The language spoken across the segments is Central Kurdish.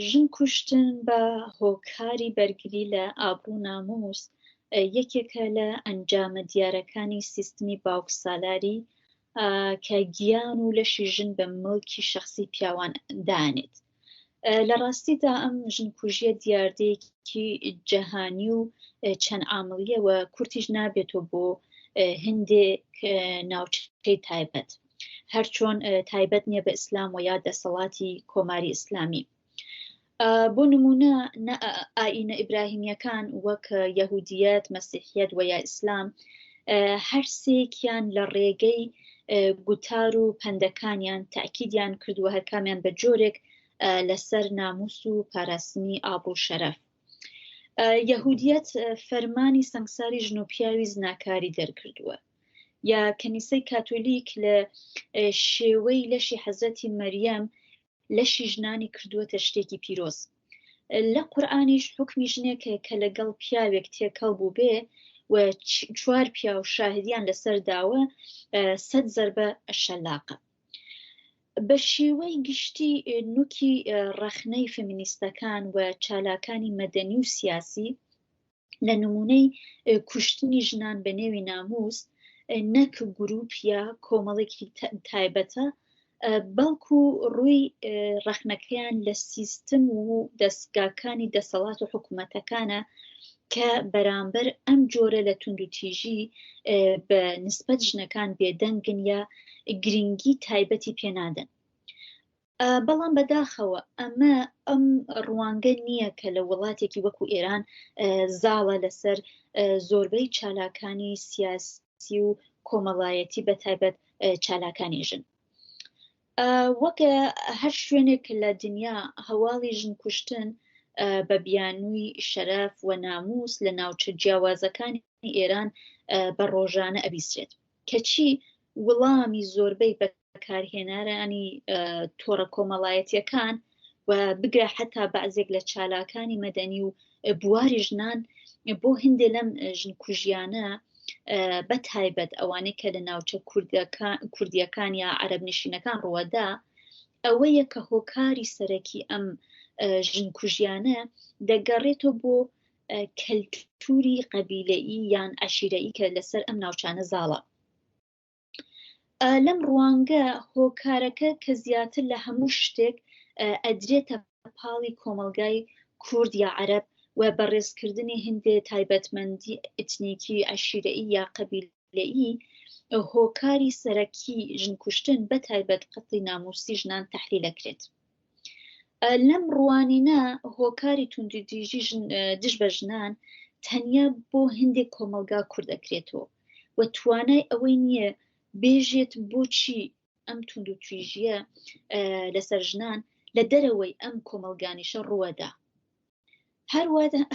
ژن کوشتن بە هۆکاری بەرگری لە ئابڕوو ناموس یەکێکە لە ئەنجامە دیارەکانی سیستمی باوکسالاری کە گیان و لەشی ژن بە مڵکی شەخسی پیاوان دانێت. لە ڕاستیدا ئەم ژنکوژیە دیاردەیەکی جەهانی و چەند عامڵیە و کورتیش نابێتەوە بۆ هەندێک ناوچەی تایبەت، هەرچۆن تایبەت نییە بە ئیسلام و یا دەسەڵاتی کۆماری ئیسلامی. بۆ نمونە ئائینە ئیبراهیمیەکان وەک یەهودیەت، مەسیحیەت و یا ئیسلام هەر سێکیان لە ڕێگەی گوتار و پەندەکانیان تاکیدیان کردووە هەر کامیان بە جۆرێک لەسەر ناموس و پاراستنی ئابڕوو و شەرەف. یەهودیەت فەرمانی سەنگساری ژن و پیاوی زناکاری دەرکردووە، یا کەنیسەی کاتۆلیک لە شێوەی لەشی حەزرەتی مەریەم لەشی ژنانی کردووەتە شتێکی پیرۆز. لە قورئانیش حوکمی ژنێکە کە لەگەڵ پیاوێک تێکەڵ بوو بێ و 4 پیا و شاهدیان لەسەر داوە 100 زەربە شەلاقە. بە شێوەی گشتی نوکی ڕەخنەی فەمینیستەکان و چالاکانی مەدەنی و سیاسی لە نمونەی کوشتنی ژنان بە نێوی ناموس نەک گروپ یا کۆمەڵێکی تایبەتە، بەڵکو ڕووی ڕەخنەکەیان لە سیستم و دەستگاکانی دەسەڵات و حکوومەتەکانە کە بەرامبەر ئەم جۆرە لە توندوتیژی بە نسبەت ژنەکان بێدەنگن یا گرنگی تایبەتی پێنادەن. بەڵام بەداخەوە ئەم ڕوانگە نییە کە لە وڵاتێکی وەکو ئێران زاڵە لەسەر زۆربەی چالاکانی سیاسی و کۆمەڵایەتی بە تایبەت چالاکانی ژن. وەکە هەر شوێنێک لە دنیا هەواڵی ژن کوشتن بە بیانووی شەرەف و ناموس لە ناوچە جیاوازەکانی ئێران بە ڕۆژانە ئەبیسترێت، کەچی وەڵامی زۆربەی بەکارهێنەرانی تۆڕە کۆمەڵایەتیەکان و بگرە حتا بەعزێک لە چالاکانی مەدەنی و بواری ژنان بۆ هەندێک لەم ژنکوژیانە بە تایبەت ئەوانەی کە لە ناوچە کوردیەکان یا عەرەب نشینەکان ڕوەدا، ئەوەیە کە هۆکاری سەرەکی ئەم ژنکوژیانە دەگەڕێتەوە بۆ کەلتوری قەبیلەیی یان عەشیرەیی کە لەسەر ئەم ناوچانە زاڵە. لەم ڕوانگە هۆکارەکە کە زیاتر لە هەموو شتێک ئەدرێتە پاڵی کۆمەلگای کورد یا عەرەب و بەڕێزکردنی هەندێ تایبەتمەندی ئتنیکی عەشیرەیی یا قەبیلەیی، هۆکاری سەرەکی ژنکوشتن بە تایبەت قەتی ناموسی ژنان تەحلیلەکرێت. لەم ڕوانینە هۆکاری توندوتیژی دژ بە ژنان تەنیا بۆ هەندێک کۆمەلگا کورد دەکرێتەوە و توانای ئەوەی نییە بێژێت بۆچی ئەم توندوتیژیە لەسەر ژنان لە دەرەوەی ئەم کۆمەلگانیشە ڕوەدا.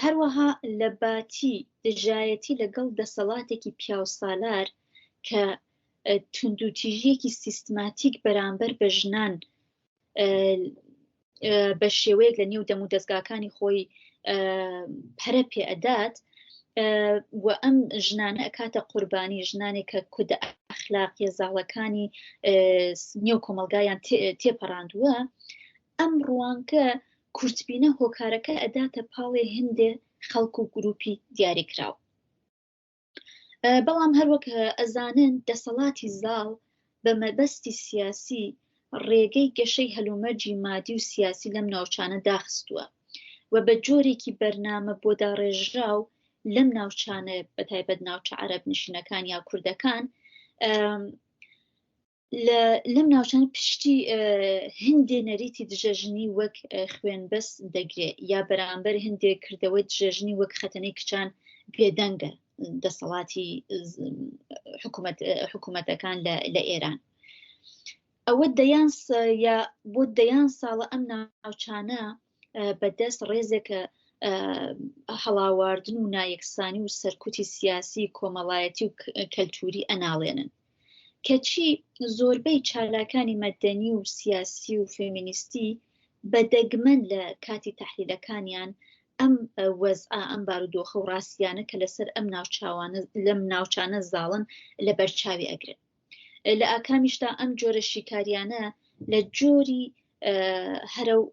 هەروەها لە باتی دژایەتی لەگەڵ دەسەڵاتێکی پیاوسالار کە توندوتیژیەکی سیستماتیک بەرامبەر بە ژنان بە شێوەیەک لە نێو دەم و دەستگاکانی خۆی پەرە پێ ئەدات و ئەم ژنانە ئەکاتە قوربانی ژنانێک کە کودە ئەخلاقیە زاڵەکانی نێو کۆمەلگایان تێپەڕاندووە. ئەم ڕوانگە کورتبینە هۆکارەکە ئەداتە پاڵێ هەندێ خەڵک و گروپی دیاریکراو. بەڵام هەروەک ئەزانن دەسەڵاتی زاڵ بە مەبەستی سیاسی ڕێگەی گەشەی هەلومەرجی مادی و سیاسی لەم ناوچانە داخستووە و بە جۆرێکی بەرنامە بۆ داڕێژراو لەم ناوچانە بەتایبەت ناوچە عەرەب نشینەکان یا کوردەکان لەم ناوچانە پشتی هەندێ نەریتی دژەژنی وەک خوێنبەست دەگرێت یا بەرامبەر هەندێک کردەوەی دژەژنی وەک خەتەنەی کچان بێدەنگە دەسەڵاتی حکوومەتەکان لە ئێران. ئەوە بۆ دەیان ساڵە ئەم ناوچانە بەدەست ڕێزێکە هەڵاواردن و نایەکسانی و سەرکوتی سیاسی کۆمەڵایەتی و کەلتوری ئەناڵێنن، کەچی زۆربەی چالاکانی مەدەنی و سیاسی و فێمینیستی بەدەگمەن لە کاتی تەحلیلەکانیان ئەم وەزعە ئەم بارودۆخە و ڕاستیانە کە لەسەر لەم ناوچانە زاڵن لە بەرچاوی ئەگرن. لە ئاکامیشدا ئەم جۆرە شیکاریانە لە جۆری هەرە و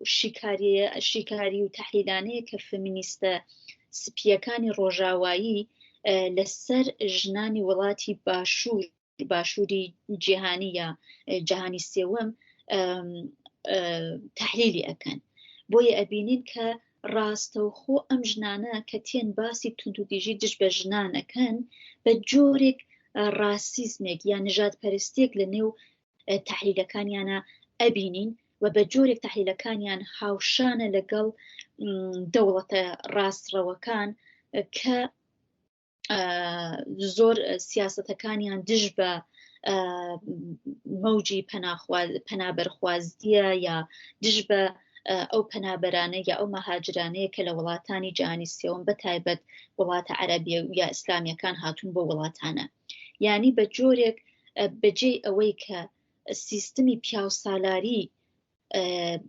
شیکاری و تەحلیلانەیە کە فمینیستە سپیەکانی ڕۆژاوایی لەسەر ژنانی وڵاتی باشووری جیهانی یا جیهانی سێوەم تەحلیلی ئەکەن. بۆیە ئەبینین کە ڕاستەوخۆ ئەم ژنانە کە تێن باسی توندوتیژی دژ بە ژنانەکەن بە جۆرێک ڕاسیزمێک یا نژادپەرستێک لە نێو تەحلیلەکانیانە ئەبینین و بە جۆرێک تەحلیلەکانیان هاوشانە لەگەڵ دەوڵەتە ڕاستڕەوەکان کە زۆر سیاسەتەکانیان دژ بە مەوجی پەنابەرخوازیە یا دژ بە ئەو پەنابەرانە یا ئەو مەهاجرانەیە کە لە وڵاتانی جیهانی سێوەم بەتایبەت وڵاتە عەرەبیە یا ئیسلامیەکان هاتوون بۆ وڵاتانە. یعنی بە جۆرێک بەجێ ئەوەی کە سیستمی پیاوسالاری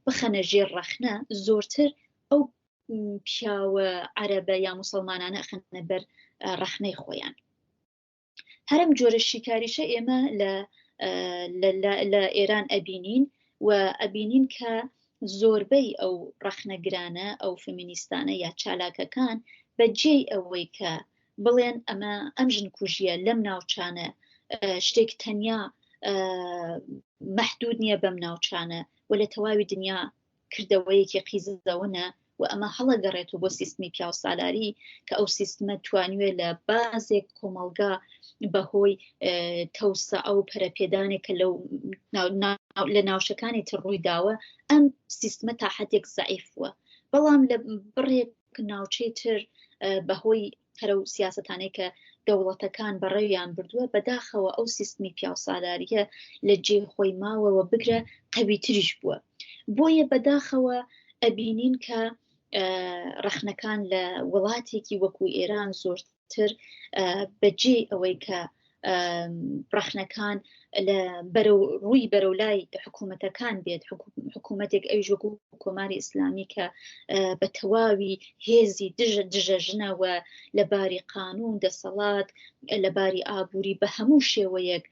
بخەنە ژێر ڕەخنە، زۆرتر ئەو پیاوە عەرەبە یا موسڵمانانە ئەخەنە بەر ڕەخنەی خۆیان. هەرم جۆرە شیکاریشە ئێمە لە ئێران ئەبینین و ئەبینین کە زۆربەی ئەو ڕەخنەگرانە ئەو فمینیستانە یا چالاکەکان بەجێ ئەوەی کە بڵێن ئەم ژنکوژیە لەم ناوچانە شتێک تەنیا مەحدود نییە بەم ناوچانە و لە تەواوی دنیا کردەوەیەکی قیزەوەنە و ئەمە هەڵەگەڕێتەوە بۆ سیستمی پیاوسالاری کە ئەو سیستمە توانوێت لە بازێک کۆمەلگا بەهۆی تەوسە ئەو پەرەپێدانێک کە لە ناوچەکانی تر ڕوویداوە ئەم سیستمە تا حەدێک زەعیف بووە. بەڵام لە بڕێک ناوچەی تر بەهۆی هەرە و سیاسەتانەی کە دەوڵەتەکان بەڕێویان بردووە بەداخەوە ئەو سیستمی پیاوسالاریە لە جێ خۆی ماوەوە بگرە قەویتریش بووە. بۆیە بەداخەوە ئەبینین کە ڕەخنەکان لە وڵاتێکی وەکو ئێران زۆرتر بەجێ ئەوەی کە ڕەخنەکان ڕووی بەرەولای حکوومەتەکان بێت، حکوومەتێک ئەویش وەکو کۆماری ئیسلامی کە بە تەواوی هێزی دژەژنەوە لەباری قانون دەسەڵات لەباری ئابووری بە هەموو شێوەیەک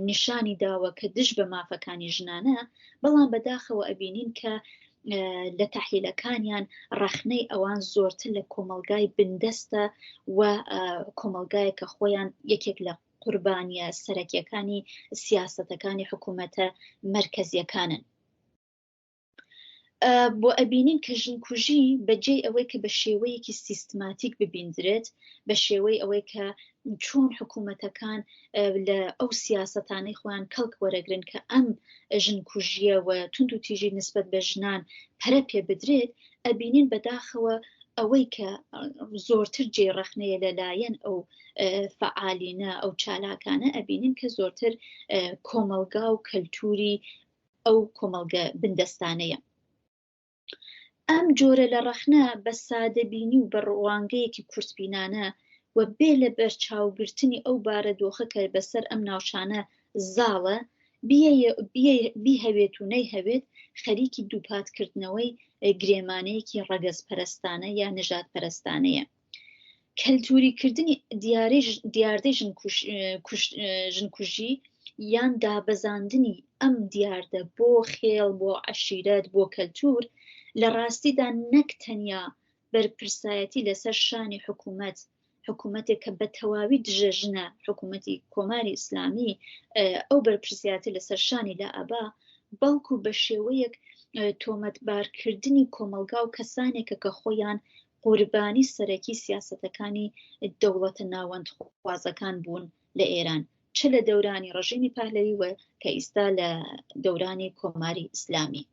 نیشانی داوە کە دژ بە مافەکانی ژنانە. بەڵام بەداخەوە ئەبینین کە لە تەحلیلەکانیان ڕەخنەی ئەوان زۆرتر لە کۆمەلگای بندەستە و کۆمەلگایە کە خۆیان یەکێک لە قوربانیە سەرەکیەکانی سیاسەتەکانی حکوومەتە مەرکەزیەکانن. بۆ ئەبینین کە ژنکوژی بەجێ ئەوەی کە بە شێوەیەکی سیستماتیک ببیندرێت، بە شێوەی ئەوەی کە چۆن حکوومەتەکان لە ئەو سیاسەتانەی خۆیان کەڵک وەرەگرن کە ئەم ژنکوژیە و توندوتیژی نسبەت بە ژنان پەرە پێ بدرێت، ئەبینین بەداخەوە ئەوەی کە زۆرتر جێڕەخنەیە لەلایەن ئەو فعالینە ئەو چالاکانە، ئەبینین کە زۆرتر کۆمەلگا و کەلتوری ئەو کۆمەلگە بندەستانەیە. ئەم جۆرە لە ڕەخنە بە سادەبینی و بە ڕوانگەیەکی کورتبینانە و بێ لە بەرچاوگرتنی ئەو بارەدۆخە کە بەسەر ئەم ناوچانە زاڵە بیهەوێت و نەیهەوێت خەریکی دووپاتکردنەوەی گرێمانەیەکی ڕەگەزپەرستانە یا نژادپەرستانەیە. کەلتوریکردنی دیاردەی ژنکوژی یان دابەزاندنی ئەم دیاردە بۆ خێڵ، بۆ عەشیرەت، بۆ کەلتور لە ڕاستیدا نەک تەنیا بەرپرسایەتی لەسەر شانی حکوومەتێک کە بە تەواوی دژەژنە، حکوومەتی کۆماری ئیسلامی ئەو بەرپرسایەتی لەسەر شانی لا ئەبا، بەڵکو بە شێوەیەک تۆمەتبارکردنی کۆمەلگا و کەسانێکە کە خۆیان قوربانی سەرەکی سیاسەتەکانی دەوڵەتە ناوەندخوازەکان بوون لە ئێران، چ لە دەورانی ڕژیمی پەهلەوی و کە ئیستا لە دەورانی کۆماری ئیسلامی.